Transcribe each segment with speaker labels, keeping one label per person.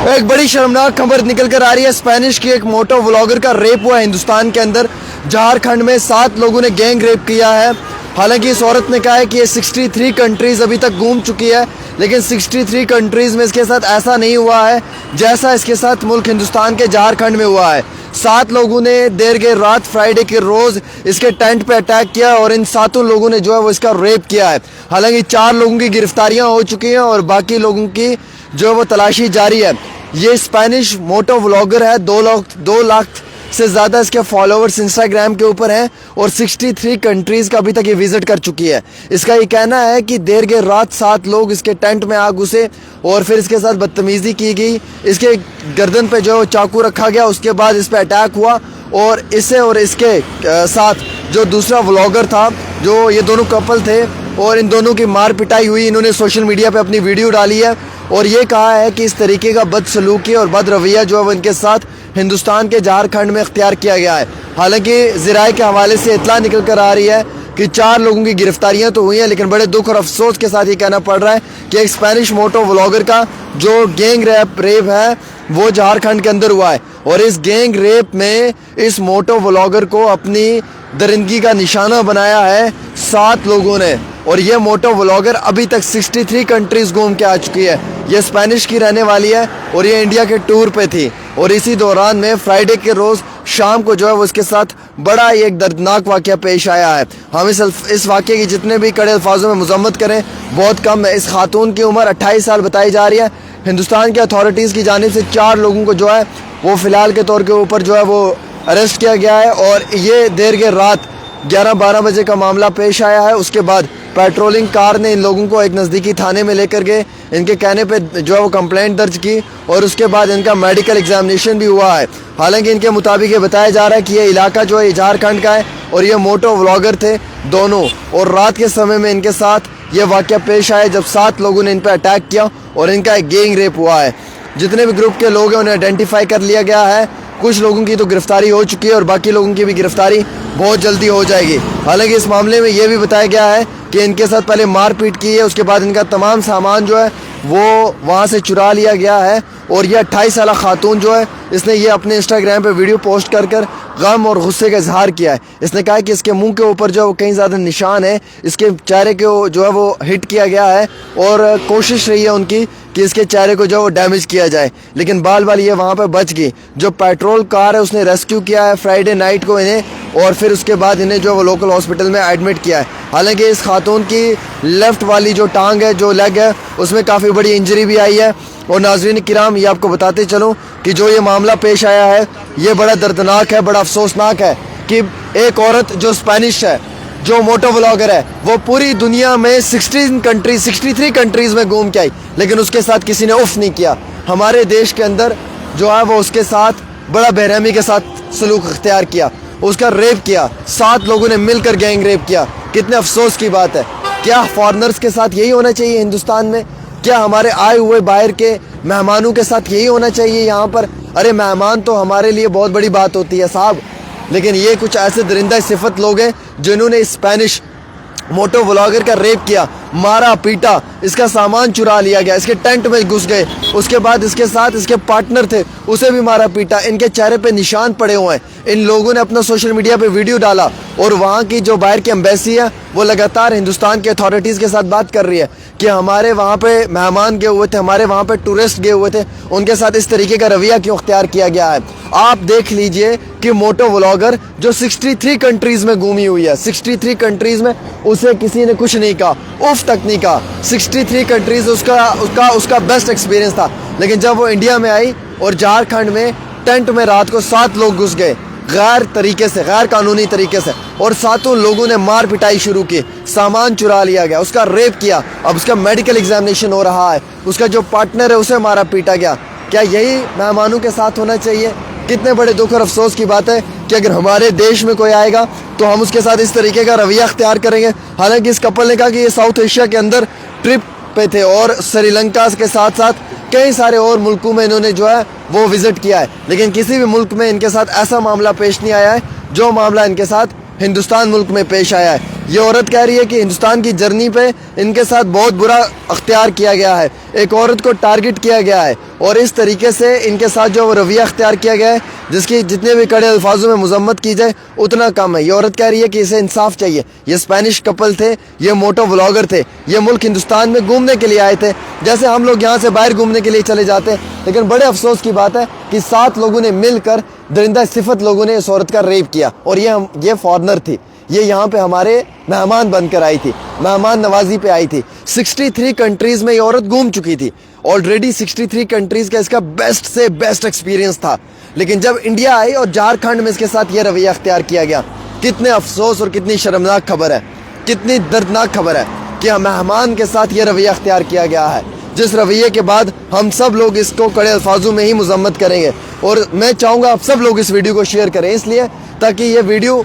Speaker 1: एक बड़ी शर्मनाक खबर निकल कर आ रही है। स्पेनिश की एक मोटो व्लॉगर का रेप हुआ है हिंदुस्तान के अंदर। झारखंड में 7 लोगों ने गैंग रेप किया है। हालांकि इस औरत ने कहा है कि ये 63 कंट्रीज अभी तक घूम चुकी है, लेकिन 63 कंट्रीज में इसके साथ ऐसा नहीं हुआ है जैसा इसके साथ मुल्क हिंदुस्तान के झारखंड में हुआ है। 7 लोगों ने देर के रात फ्राइडे के रोज इसके टेंट पे अटैक किया और इन 7 लोगों ने जो है वो इसका रेप किया है। हालांकि 4 लोगों की गिरफ्तारियां हो चुकी हैं और बाकी लोगों की जो है वो तलाशी जारी है। ये स्पेनिश मोटो व्लॉगर है। 2 लाख से ज़्यादा इसके फॉलोअर्स इंस्टाग्राम के ऊपर हैं और 63 कंट्रीज़ का अभी तक ये विजिट कर चुकी है। इसका ये कहना है कि देर के रात 7 लोग इसके टेंट में आ घुसे और फिर इसके साथ बदतमीज़ी की गई। इसके गर्दन पे जो चाकू रखा गया, उसके बाद इस पर अटैक हुआ और इसे और इसके साथ जो दूसरा व्लॉगर था, जो ये दोनों कपल थे और इन दोनों की मार पिटाई हुई। इन्होंने सोशल मीडिया पे अपनी वीडियो डाली है और ये कहा है कि इस तरीके का बदसलूकी और बद रवैया जो है वो इनके साथ हिंदुस्तान के झारखंड में इख्तियार किया गया है। हालांकि ज़राए के हवाले से इतला निकल कर आ रही है कि 4 लोगों की गिरफ्तारियां तो हुई हैं, लेकिन बड़े दुख और अफसोस के साथ ये कहना पड़ रहा है कि एक स्पेनिश मोटो व्लॉगर का जो गैंग रेप है वो झारखंड के अंदर हुआ है। और इस गैंग रेप में इस मोटो व्लॉगर को अपनी दरिंदगी का निशाना बनाया है 7 लोगों ने। और ये मोटो व्लॉगर अभी तक 63 कंट्रीज घूम के आ चुकी है। ये स्पेनिश की रहने वाली है और ये इंडिया के टूर पे थी और इसी दौरान में फ्राइडे के रोज़ शाम को जो है वो इसके साथ बड़ा एक दर्दनाक वाक़या पेश आया है। हम इस वाक़े की जितने भी कड़े अल्फाजों में मज़म्मत करें बहुत कम है। इस खातून की उम्र 28 साल बताई जा रही है। हिंदुस्तान के अथॉरिटीज़ की जानिब से 4 लोगों को जो है वो फ़िलहाल के तौर के ऊपर जो है वो अरेस्ट किया गया है और ये देर के रात 11-12 बजे का मामला पेश आया है। उसके बाद पेट्रोलिंग कार ने इन लोगों को एक नज़दीकी थाने में लेकर गए, इनके कहने पे जो है वो कंप्लेंट दर्ज की और उसके बाद इनका मेडिकल एग्जामिनेशन भी हुआ है। हालांकि इनके मुताबिक ये बताया जा रहा है कि ये इलाका जो है झारखंड का है और ये मोटो व्लॉगर थे दोनों, और रात के समय में इनके साथ ये वाक़या पेश आया जब 7 लोगों ने इन पर अटैक किया और इनका एक गैंग रेप हुआ है। जितने भी ग्रुप के लोग हैं उन्हें आइडेंटिफाई कर लिया गया है। कुछ लोगों की तो गिरफ्तारी हो चुकी है और बाकी लोगों की भी गिरफ्तारी बहुत जल्दी हो जाएगी। हालांकि इस मामले में ये भी बताया गया है कि इनके साथ पहले मारपीट की है, उसके बाद इनका तमाम सामान जो है वो वहाँ से चुरा लिया गया है। और ये 28 साल खातून जो है इसने ये अपने इंस्टाग्राम पे वीडियो पोस्ट कर गम और गुस्से का इजहार किया है। इसने कहा है कि इसके मुंह के ऊपर जो है वो कहीं ज़्यादा निशान है, इसके चेहरे को जो है वो हिट किया गया है और कोशिश रही है उनकी कि इसके चेहरे को जो है वो डैमेज किया जाए, लेकिन बाल ये वहाँ पे बच गई। जो पेट्रोल कार है उसने रेस्क्यू किया है फ्राइडे नाइट को इन्हें और फिर उसके बाद इन्हें जो है वो लोकल हॉस्पिटल में एडमिट किया है। हालांकि इस खातून की लेफ़्ट वाली जो टांग है, जो लेग है, उसमें काफ़ी बड़ी इंजरी भी आई है। और नाज़रीन किराम, ये आपको बताते चलूँ कि जो ये मामला पेश आया है ये बड़ा दर्दनाक है, बड़ा अफसोसनाक है कि एक औरत जो स्पेनिश है, जो मोटो व्लॉगर है, वो पूरी दुनिया में 63 कंट्रीज़ में घूम के आई, लेकिन उसके साथ किसी ने उफ नहीं किया। हमारे देश के अंदर जो है वो उसके साथ बड़ा बेरहमी के साथ सलूक इख्तियार किया, उसका रेप किया। 7 लोगों ने मिलकर गैंग रेप किया। कितने अफसोस की बात है। क्या फॉरेनर्स के साथ यही होना चाहिए हिंदुस्तान में? क्या हमारे आए हुए बाहर के मेहमानों के साथ यही होना चाहिए यहाँ पर? अरे मेहमान तो हमारे लिए बहुत बड़ी बात होती है साहब, लेकिन ये कुछ ऐसे दरिंदा सिफत लोग हैं जिन्होंने स्पेनिश मोटो व्लॉगर का रेप किया, मारा पीटा, इसका सामान चुरा लिया गया, इसके टेंट में घुस गए, उसके बाद इसके साथ इसके पार्टनर थे उसे भी मारा पीटा, इनके चेहरे पे निशान पड़े हुए हैं। इन लोगों ने अपना सोशल मीडिया पे वीडियो डाला और वहाँ की जो बाहर की एम्बेसी है वो लगातार हिंदुस्तान के अथॉरिटीज़ के साथ बात कर रही है कि हमारे वहाँ पे मेहमान गए हुए थे, हमारे वहाँ पे टूरिस्ट गए हुए थे, उनके साथ इस तरीके का रवैया क्यों अख्तियार किया गया है। आप देख लीजिए कि मोटो व्लॉगर जो 63 कंट्रीज़ में घूमी हुई है, 63 कंट्रीज़ में उसे किसी ने कुछ नहीं कहा, उफ तक नहीं कहा। 63 कंट्रीज़ उसका बेस्ट एक्सपीरियंस था, लेकिन जब वो इंडिया में आई और झारखंड में टेंट में रात को 7 लोग घुस गए गैर कानूनी तरीके से और 7 लोगों ने मार पिटाई शुरू की, सामान चुरा लिया गया, उसका रेप किया। अब उसका मेडिकल एग्जामिनेशन हो रहा है, उसका जो पार्टनर है उसे मारा पीटा गया। क्या यही मेहमानों के साथ होना चाहिए? कितने बड़े दुख और अफसोस की बात है कि अगर हमारे देश में कोई आएगा तो हम उसके साथ इस तरीके का रवैया अख्तियार करेंगे। हालांकि इस कपल ने कहा कि ये साउथ एशिया के अंदर ट्रिप पे थे और श्रीलंका के साथ साथ कई सारे और मुल्कों में इन्होंने जो है वो विज़िट किया है, लेकिन किसी भी मुल्क में इनके साथ ऐसा मामला पेश नहीं आया है जो मामला इनके साथ हिंदुस्तान मुल्क में पेश आया है। ये औरत कह रही है कि हिंदुस्तान की जर्नी पे इनके साथ बहुत बुरा अख्तियार किया गया है, एक औरत को टारगेट किया गया है और इस तरीके से इनके साथ जो रवैया अख्तियार किया गया है जिसकी जितने भी कड़े अल्फाजों में मजम्मत की जाए उतना कम है। ये औरत कह रही है कि इसे इंसाफ चाहिए। ये स्पेनिश कपल थे, ये मोटो व्लॉगर थे, ये मुल्क हिंदुस्तान में घूमने के लिए आए थे, जैसे हम लोग यहाँ से बाहर घूमने के लिए चले जाते हैं। लेकिन बड़े अफसोस की बात है कि 7 लोगों ने मिलकर दरिंदा सिफत लोगों ने इस औरत का रेप किया और ये फॉरनर थी। ये यहाँ पे हमारे मेहमान बनकर आई थी, मेहमान नवाजी पे आई थी। 63 कंट्रीज में ये औरत घूम चुकी थी ऑलरेडी। 63 कंट्रीज का इसका बेस्ट से बेस्ट एक्सपीरियंस था। लेकिन जब इंडिया आई और झारखंड में इसके साथ ये रवैया अख्तियार किया गया, कितने अफसोस और कितनी शर्मनाक खबर है, कितनी दर्दनाक खबर है कि मेहमान के साथ ये रवैया अख्तियार किया गया है, जिस रवैये के बाद हम सब लोग इसको कड़े अल्फाजों में ही मजम्मत करेंगे। और मैं चाहूँगा आप सब लोग इस वीडियो को शेयर करें, इसलिए ताकि ये वीडियो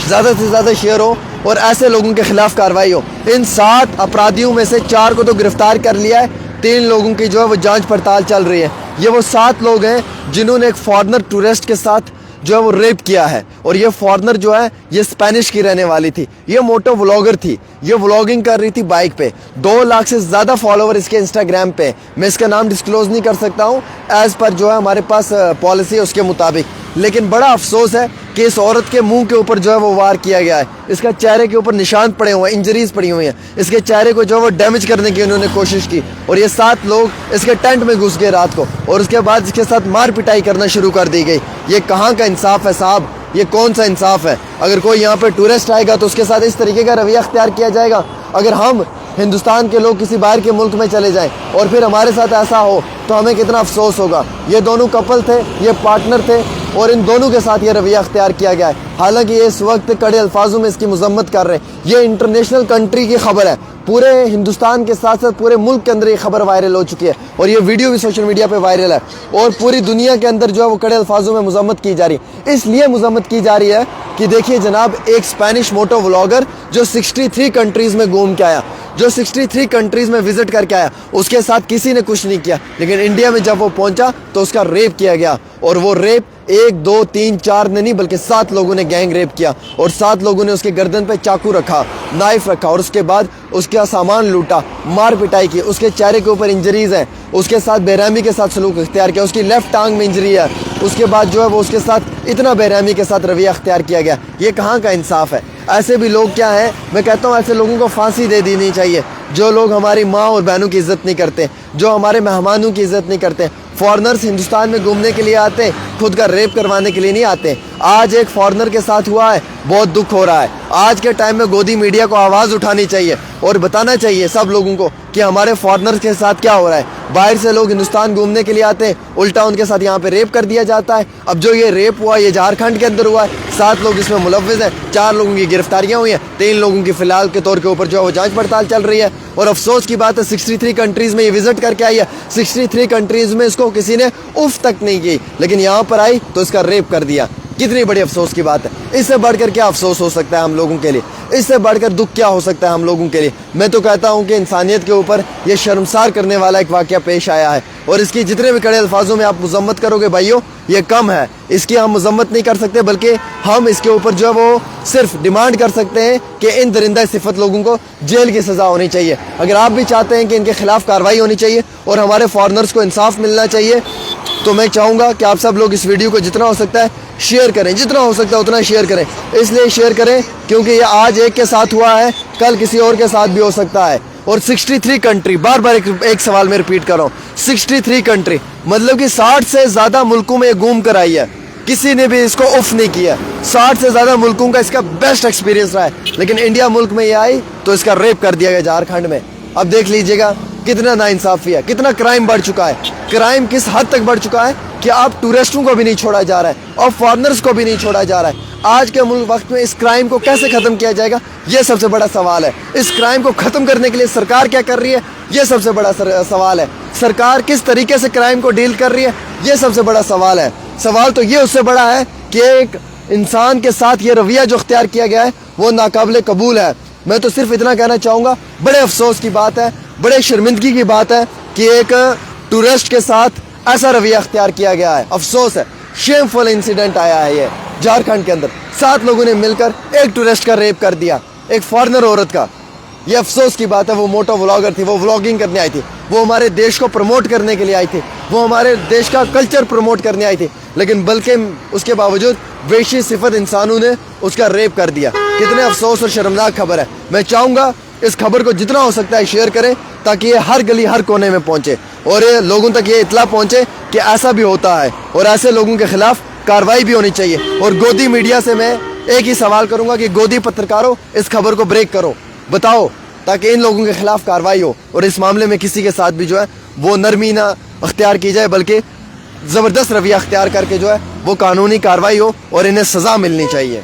Speaker 1: ज़्यादा से ज़्यादा शेयर हो और ऐसे लोगों के खिलाफ कार्रवाई हो। इन 7 अपराधियों में से 4 को तो गिरफ्तार कर लिया है, 3 लोगों की जो है वो जांच पड़ताल चल रही है। ये वो 7 लोग हैं जिन्होंने एक फॉरेनर टूरिस्ट के साथ जो है वो रेप किया है और ये फॉरेनर जो है ये स्पेनिश की रहने वाली थी। ये मोटो व्लॉगर थी, ये व्लॉगिंग कर रही थी बाइक पे। 2 लाख से ज़्यादा फॉलोवर इसके इंस्टाग्राम पे। मैं इसका नाम डिस्क्लोज नहीं कर सकता हूँ एज़ पर जो है हमारे पास पॉलिसी है उसके मुताबिक। लेकिन बड़ा अफसोस है कि इस औरत के मुंह के ऊपर जो है वो वार किया गया है। इसका चेहरे के ऊपर निशान पड़े हुए हैं, इंजरीज पड़ी हुई हैं। इसके चेहरे को जो है वो डैमेज करने की उन्होंने कोशिश की और ये 7 लोग इसके टेंट में घुस गए रात को और उसके बाद इसके साथ मार पिटाई करना शुरू कर दी गई। ये कहाँ का इंसाफ है साहब? ये कौन सा इंसाफ है? अगर कोई यहाँ पे टूरिस्ट आएगा तो उसके साथ इस तरीके का रवैया अख्तियार किया जाएगा। अगर हम हिंदुस्तान के लोग किसी बाहर के मुल्क में चले जाएं और फिर हमारे साथ ऐसा हो तो हमें कितना अफसोस होगा। ये दोनों कपल थे, ये पार्टनर थे और इन दोनों के साथ ये रवैया अख्तियार किया गया है। हालांकि ये इस वक्त कड़े अल्फाजों में इसकी मजम्मत कर रहे हैं। ये इंटरनेशनल कंट्री की खबर है, पूरे हिंदुस्तान के साथ साथ पूरे मुल्क के अंदर ये खबर वायरल हो चुकी है और ये वीडियो भी सोशल मीडिया पे वायरल है और पूरी दुनिया के अंदर जो है वो कड़े अल्फाजों में मजम्मत की जा रही है। इसलिए मजम्मत की जा रही है कि देखिए जनाब, एक स्पेनिश मोटो व्लॉगर जो 63 कंट्रीज में घूम के आया, जो 63 कंट्रीज में विजिट करके आया, उसके साथ किसी ने कुछ नहीं किया। लेकिन इंडिया में जब वो पहुंचा तो उसका रेप किया गया और वो रेप 1, 2, 3, 4 ने नहीं बल्कि 7 लोगों ने गैंग रेप किया और 7 लोगों ने उसके गर्दन पे चाकू रखा, नाइफ रखा और उसके बाद उसका सामान लूटा, मार पिटाई की। उसके चेहरे के ऊपर इंजरीज हैं, उसके साथ बेरहमी के साथ सलूक अख्तियार किया, उसकी लेफ्ट टांग में इंजरी है। उसके बाद जो है वो उसके साथ इतना बेरहमी के साथ रवैया अख्तियार किया गया। ये कहाँ का इंसाफ है? ऐसे भी लोग क्या हैं, मैं कहता हूँ ऐसे लोगों को फांसी दे देनी चाहिए जो लोग हमारी माँ और बहनों की इज्जत नहीं करते, जो हमारे मेहमानों की इज्जत नहीं करते। फॉरेनर्स हिंदुस्तान में घूमने के लिए आते हैं, खुद का रेप करवाने के लिए नहीं आते। आज एक फॉरेनर के साथ हुआ है, बहुत दुख हो रहा है। आज के टाइम में गोदी मीडिया को आवाज़ उठानी चाहिए और बताना चाहिए सब लोगों को कि हमारे फॉरेनर्स के साथ क्या हो रहा है। बाहर से लोग हिंदुस्तान घूमने के लिए आते हैं, उल्टा उनके साथ यहाँ पे रेप कर दिया जाता है। अब जो ये रेप हुआ ये झारखंड के अंदर हुआ है, 7 लोग इसमें मुलव्विस हैं, 4 लोगों की गिरफ्तारियाँ हुई हैं, 3 लोगों की फिलहाल के तौर के ऊपर जो है वो जाँच पड़ताल चल रही है। और अफसोस की बात है 63 कंट्रीज़ में ये विजिट करके आई है, 63 कंट्रीज़ में इसको किसी ने उफ तक नहीं की, लेकिन यहाँ पर आई तो इसका रेप कर दिया। कितनी बड़ी अफसोस की बात है। इससे बढ़कर क्या अफसोस हो सकता है हम लोगों के लिए? इससे बढ़कर दुख क्या हो सकता है हम लोगों के लिए? मैं तो कहता हूँ कि इंसानियत के ऊपर ये शर्मसार करने वाला एक वाक़या पेश आया है और इसकी जितने भी कड़े अल्फाजों में आप मजम्मत करोगे भाइयों, ये कम है। इसकी हम मजम्मत नहीं कर सकते, बल्कि हम इसके ऊपर जो है वो सिर्फ डिमांड कर सकते हैं कि इन दरिंदा सिफत लोगों को जेल की सज़ा होनी चाहिए। अगर आप भी चाहते हैं कि इनके खिलाफ कार्रवाई होनी चाहिए और हमारे फॉरेनर्स को इंसाफ मिलना चाहिए, तो मैं चाहूँगा कि आप सब लोग इस वीडियो को जितना हो सकता है शेयर करें, जितना हो सकता है उतना शेयर करें। इसलिए शेयर करें क्योंकि ये आज एक के साथ हुआ है, कल किसी और के साथ भी हो सकता है। और 63 कंट्री, बार बार एक सवाल मैं रिपीट कर रहा हूँ, 63 कंट्री मतलब कि 60 से ज़्यादा मुल्कों में ये घूम कर आई है, किसी ने भी इसको उफ नहीं किया। 60 से ज़्यादा मुल्कों का इसका बेस्ट एक्सपीरियंस रहा है, लेकिन इंडिया मुल्क में ये आई तो इसका रेप कर दिया गया झारखंड में। अब देख लीजिएगा कितना नाइंसाफ़ी है, कितना क्राइम बढ़ चुका है। क्राइम किस हद तक बढ़ चुका है कि अब टूरिस्टों को भी नहीं छोड़ा जा रहा है और फॉरेनर्स को भी नहीं छोड़ा जा रहा है। आज के मुल्क वक्त में इस क्राइम को कैसे ख़त्म किया जाएगा, ये सबसे बड़ा सवाल है। इस क्राइम को ख़त्म करने के लिए सरकार क्या कर रही है, ये सबसे बड़ा सवाल है। सरकार किस तरीके से क्राइम को डील कर रही है, ये सबसे बड़ा सवाल है। सवाल तो ये उससे बड़ा है कि एक इंसान के साथ ये रवैया जो अख्तियार किया गया है वो नाकाबिले कबूल है। मैं तो सिर्फ इतना कहना चाहूँगा, बड़े अफसोस की बात है, बड़े शर्मिंदगी की बात है कि एक टूरिस्ट के साथ ऐसा रवैया अख्तियार किया गया है। अफसोस है, शेमफुल इंसिडेंट आया है ये झारखंड के अंदर। 7 लोगों ने मिलकर एक टूरिस्ट का रेप कर दिया, एक फॉरेनर औरत का। ये अफसोस की बात है। वो मोटो व्लॉगर थी, वो व्लॉगिंग करने आई थी, वो हमारे देश को प्रमोट करने के लिए आई थी, वो हमारे देश का कल्चर प्रमोट करने आई थी, लेकिन बल्कि उसके बावजूद वेशी सिफत इंसानों ने उसका रेप कर दिया। कितने अफसोस और शर्मनाक खबर है। मैं चाहूँगा इस खबर को जितना हो सकता है शेयर करें, ताकि ये हर गली हर कोने में पहुँचे और ये लोगों तक ये इतला पहुँचे कि ऐसा भी होता है और ऐसे लोगों के खिलाफ कार्रवाई भी होनी चाहिए। और गोदी मीडिया से मैं एक ही सवाल करूँगा कि गोदी पत्रकारों, इस खबर को ब्रेक करो, बताओ, ताकि इन लोगों के खिलाफ कार्रवाई हो और इस मामले में किसी के साथ भी जो है वो नरमी ना अख्तियार की जाए, बल्कि ज़बरदस्त रवैया अख्तियार करके जो है वो कानूनी कार्रवाई हो और इन्हें सज़ा मिलनी चाहिए।